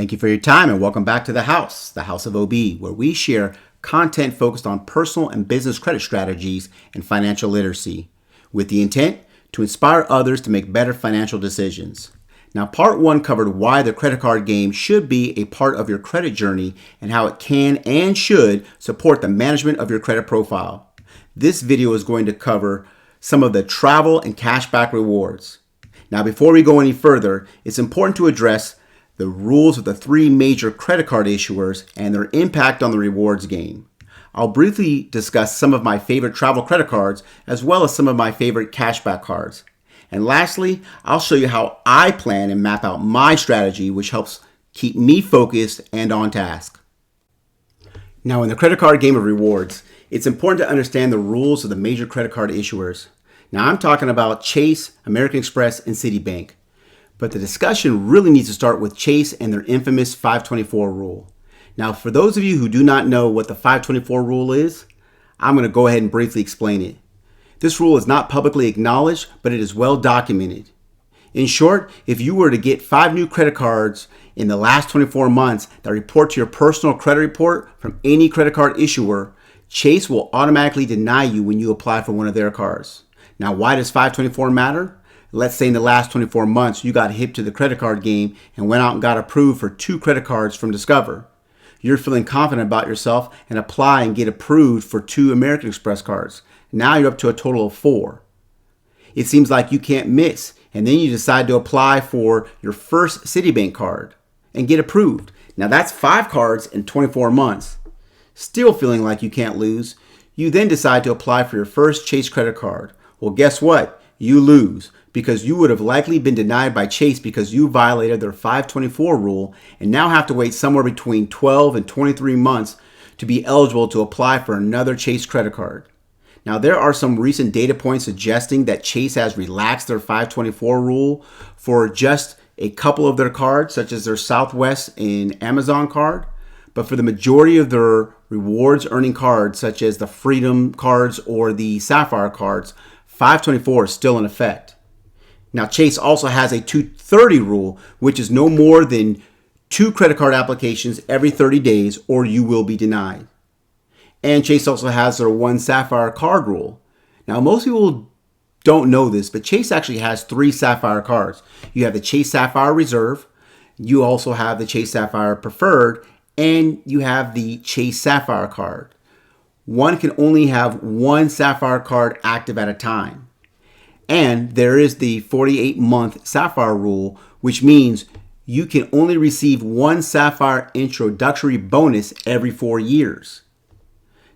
Thank you for your time and welcome back to the House of OB, where we share content focused on personal and business credit strategies and financial literacy, with the intent to inspire others to make better financial decisions. Now, part one covered why the credit card game should be a part of your credit journey and how it can and should support the management of your credit profile. This video is going to cover some of the travel and cashback rewards. Now, before we go any further, it's important to address the rules of the three major credit card issuers and their impact on the rewards game. I'll briefly discuss some of my favorite travel credit cards as well as some of my favorite cashback cards. And lastly, I'll show you how I plan and map out my strategy, which helps keep me focused and on task. Now, in the credit card game of rewards, it's important to understand the rules of the major credit card issuers. Now, I'm talking about Chase, American Express, and Citibank. But the discussion really needs to start with Chase and their infamous 524 rule. Now, for those of you who do not know what the 524 rule is, I'm going to go ahead and briefly explain it. This rule is not publicly acknowledged, but it is well documented. In short, if you were to get 5 new credit cards in the last 24 months that report to your personal credit report from any credit card issuer, Chase will automatically deny you when you apply for one of their cards. Now, why does 524 matter? Let's say in the last 24 months, you got hip to the credit card game and went out and got approved for 2 credit cards from Discover. You're feeling confident about yourself and apply and get approved for 2 American Express cards. Now you're up to a total of 4. It seems like you can't miss, and then you decide to apply for your first Citibank card and get approved. Now that's 5 cards in 24 months. Still feeling like you can't lose, you then decide to apply for your first Chase credit card. Well, guess what? You lose, because you would have likely been denied by Chase because you violated their 524 rule and now have to wait somewhere between 12 and 23 months to be eligible to apply for another Chase credit card. Now, there are some recent data points suggesting that Chase has relaxed their 524 rule for just a couple of their cards, such as their Southwest and Amazon card. But for the majority of their rewards earning cards, such as the Freedom cards or the Sapphire cards, 524 is still in effect. Now, Chase also has a 230 rule, which is no more than 2 credit card applications every 30 days or you will be denied. And Chase also has their 1 Sapphire card rule. Now, most people don't know this, but Chase actually has 3 Sapphire cards. You have the Chase Sapphire Reserve, you also have the Chase Sapphire Preferred, and you have the Chase Sapphire card. One can only have 1 Sapphire card active at a time. And there is the 48-month Sapphire rule, which means you can only receive 1 Sapphire introductory bonus every 4 years.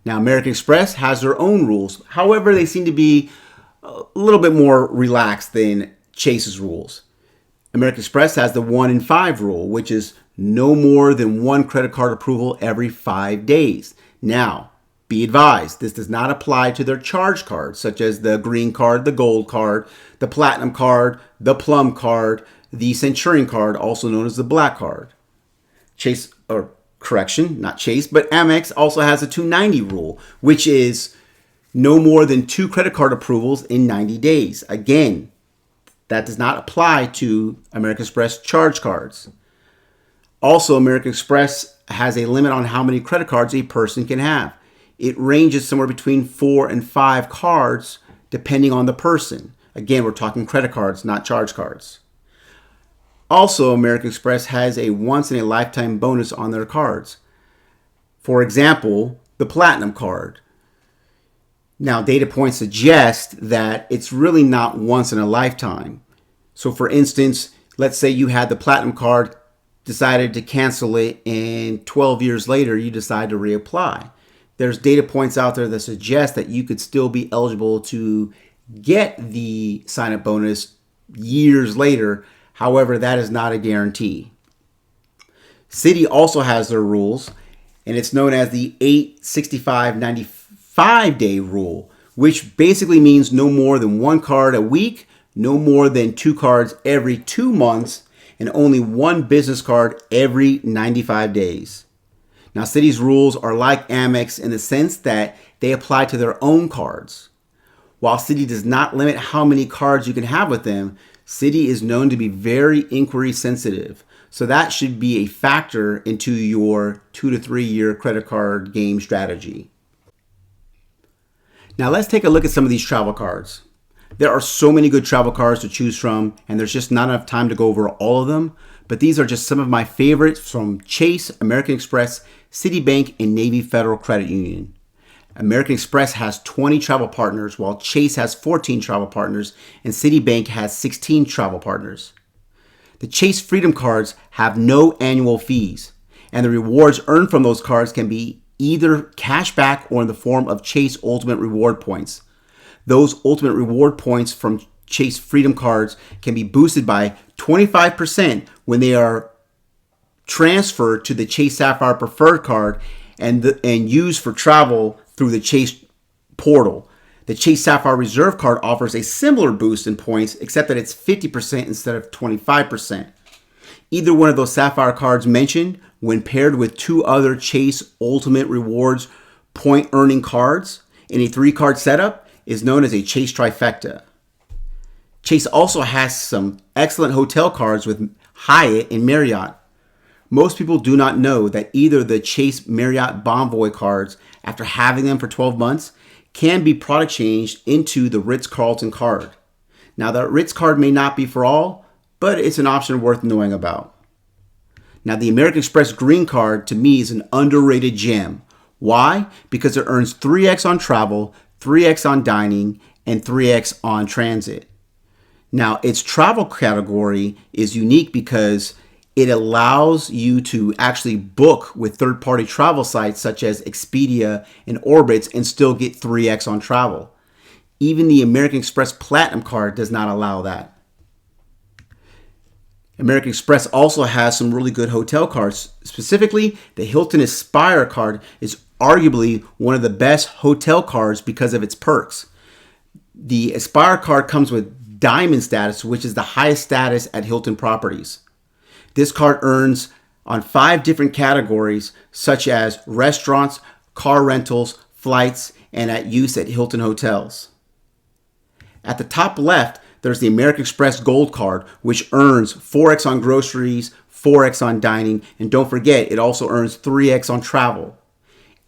Now, American Express has their own rules. However, they seem to be a little bit more relaxed than Chase's rules. American Express has the 1 in 5 rule, which is no more than 1 credit card approval every 5 days. Now, be advised, this does not apply to their charge cards, such as the green card, the gold card, the platinum card, the plum card, the Centurion card, also known as the black card. Not Chase, but Amex also has a 290 rule, which is no more than 2 credit card approvals in 90 days. Again, that does not apply to American Express charge cards. Also, American Express has a limit on how many credit cards a person can have. It ranges somewhere between 4 and 5 cards, depending on the person. Again, we're talking credit cards, not charge cards. Also, American Express has a once-in-a-lifetime bonus on their cards. For example, the Platinum card. Now, data points suggest that it's really not once in a lifetime. So, for instance, let's say you had the Platinum card, decided to cancel it, and 12 years later, you decide to reapply. There's data points out there that suggest that you could still be eligible to get the sign-up bonus years later. However, that is not a guarantee. Citi also has their rules, and it's known as the 865-95-day rule, which basically means no more than 1 card a week, no more than 2 cards every 2 months, and only 1 business card every 95 days. Now, Citi's rules are like Amex in the sense that they apply to their own cards. While Citi does not limit how many cards you can have with them, Citi is known to be very inquiry sensitive. So that should be a factor into your 2 to 3 year credit card game strategy. Now let's take a look at some of these travel cards. There are so many good travel cards to choose from, and there's just not enough time to go over all of them, but these are just some of my favorites from Chase, American Express, Citibank, and Navy Federal Credit Union. American Express has 20 travel partners, while Chase has 14 travel partners, and Citibank has 16 travel partners. The Chase Freedom Cards have no annual fees, and the rewards earned from those cards can be either cash back or in the form of Chase Ultimate Reward Points. Those Ultimate Reward Points from Chase Freedom Cards can be boosted by 25% when they are transferred to the Chase Sapphire Preferred Card and used for travel through the Chase portal. The Chase Sapphire Reserve Card offers a similar boost in points, except that it's 50% instead of 25%. Either one of those Sapphire cards mentioned, when paired with 2 other Chase Ultimate Rewards point earning cards in a 3-card setup, is known as a Chase Trifecta. Chase also has some excellent hotel cards with Hyatt and Marriott. Most people do not know that either the Chase Marriott Bonvoy cards, after having them for 12 months, can be product changed into the Ritz-Carlton card. Now, the Ritz card may not be for all, but it's an option worth knowing about. Now, the American Express Green Card, to me, is an underrated gem. Why? Because it earns 3x on travel, 3x on dining, and 3x on transit. Now, its travel category is unique because it allows you to actually book with third-party travel sites such as Expedia and Orbitz and still get 3x on travel. Even the American Express Platinum Card does not allow that. American Express also has some really good hotel cards. Specifically, the Hilton Aspire card is arguably one of the best hotel cards because of its perks. The Aspire card comes with Diamond status, which is the highest status at Hilton properties. This card earns on 5 different categories, such as restaurants, car rentals, flights, and at use at Hilton hotels. At the top left, there's the American Express Gold Card, which earns 4x on groceries, 4x on dining, and don't forget, it also earns 3x on travel.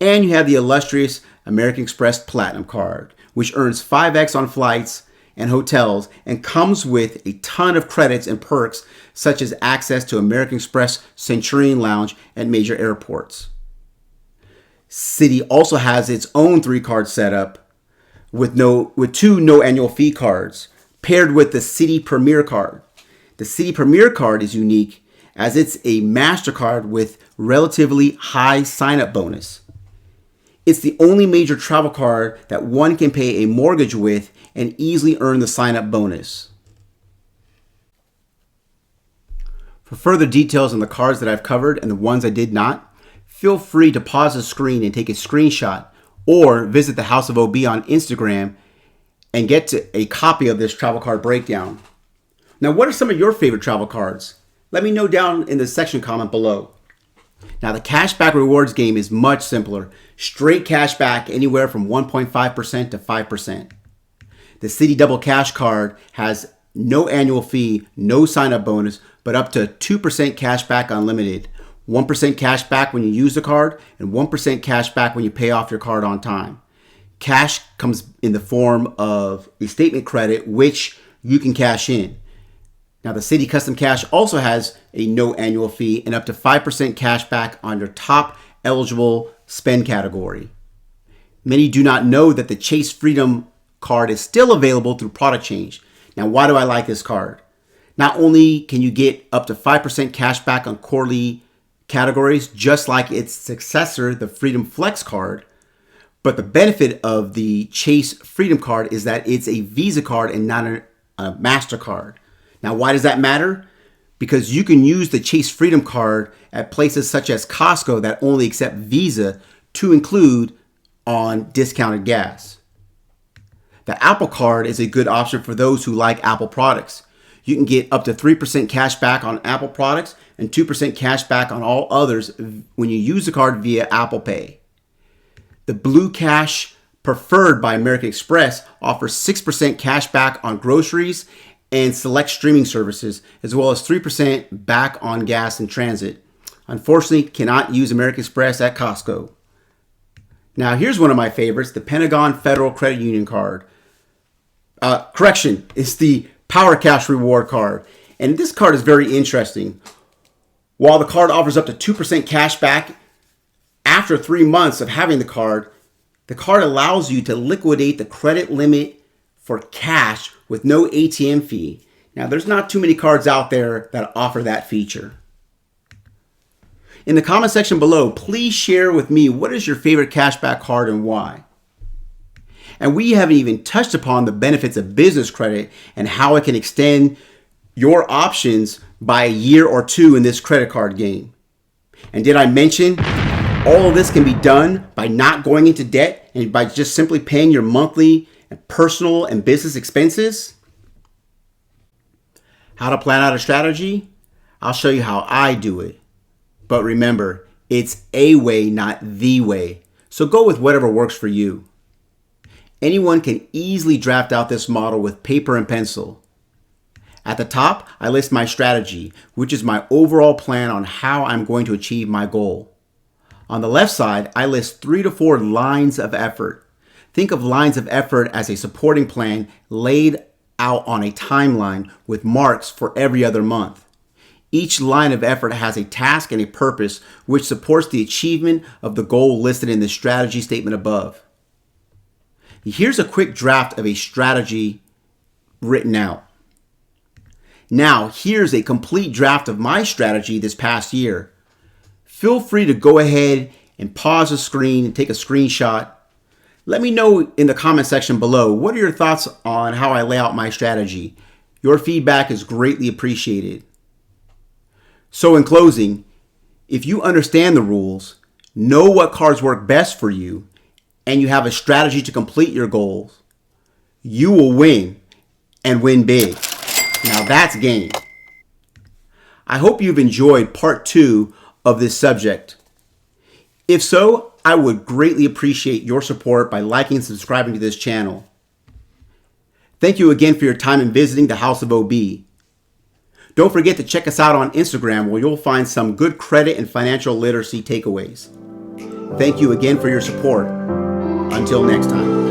And you have the illustrious American Express Platinum Card, which earns 5x on flights and hotels and comes with a ton of credits and perks, such as access to American Express Centurion Lounge at major airports. Citi also has its own 3-card setup with 2 no annual fee cards, paired with the Citi Premier Card. The Citi Premier Card is unique as it's a MasterCard with relatively high sign-up bonus. It's the only major travel card that one can pay a mortgage with and easily earn the sign-up bonus. For further details on the cards that I've covered and the ones I did not, feel free to pause the screen and take a screenshot or visit the House of OB on Instagram and get to a copy of this travel card breakdown. Now, what are some of your favorite travel cards? Let me know down in the section comment below. Now, the cashback rewards game is much simpler. Straight cash back anywhere from 1.5% to 5%. The Citi Double Cash card has no annual fee, no sign-up bonus, but up to 2% cash back unlimited. 1% cash back when you use the card, and 1% cash back when you pay off your card on time. Cash comes in the form of a statement credit, which you can cash in. Now, the Citi Custom Cash also has a no annual fee and up to 5% cash back on your top eligible spend category. Many do not know that the Chase Freedom card is still available through product change. Now, why do I like this card? Not only can you get up to 5% cash back on quarterly categories, just like its successor, the Freedom Flex card, but the benefit of the Chase Freedom card is that it's a Visa card and not a MasterCard. Now, why does that matter? Because you can use the Chase Freedom card at places such as Costco that only accept Visa to include on discounted gas. The Apple card is a good option for those who like Apple products. You can get up to 3% cash back on Apple products and 2% cash back on all others when you use the card via Apple Pay. The Blue Cash Preferred by American Express offers 6% cash back on groceries and select streaming services, as well as 3% back on gas in transit. Unfortunately, cannot use American Express at Costco. Now, here's one of my favorites, the Pentagon Federal Credit Union card. It's the Power Cash Reward card. And this card is very interesting. While the card offers up to 2% cash back after 3 months of having the card allows you to liquidate the credit limit for cash with no ATM fee. Now, there's not too many cards out there that offer that feature. In the comment section below, please share with me what is your favorite cashback card and why. And we haven't even touched upon the benefits of business credit and how it can extend your options by a year or two in this credit card game. And did I mention all of this can be done by not going into debt and by just simply paying your monthly and personal and business expenses? How to plan out a strategy? I'll show you how I do it. But remember, it's a way, not the way. So go with whatever works for you. Anyone can easily draft out this model with paper and pencil. At the top, I list my strategy, which is my overall plan on how I'm going to achieve my goal. On the left side, I list 3 to 4 lines of effort. Think of lines of effort as a supporting plan laid out on a timeline with marks for every other month. Each line of effort has a task and a purpose which supports the achievement of the goal listed in the strategy statement above. Here's a quick draft of a strategy written out. Now, here's a complete draft of my strategy this past year. Feel free to go ahead and pause the screen and take a screenshot. Let me know in the comment section below, what are your thoughts on how I lay out my strategy? Your feedback is greatly appreciated. So in closing, if you understand the rules, know what cards work best for you, and you have a strategy to complete your goals, you will win and win big. Now that's game. I hope you've enjoyed part 2 of this subject. If so, I would greatly appreciate your support by liking and subscribing to this channel. Thank you again for your time in visiting the House of OB. Don't forget to check us out on Instagram, where you'll find some good credit and financial literacy takeaways. Thank you again for your support. Until next time.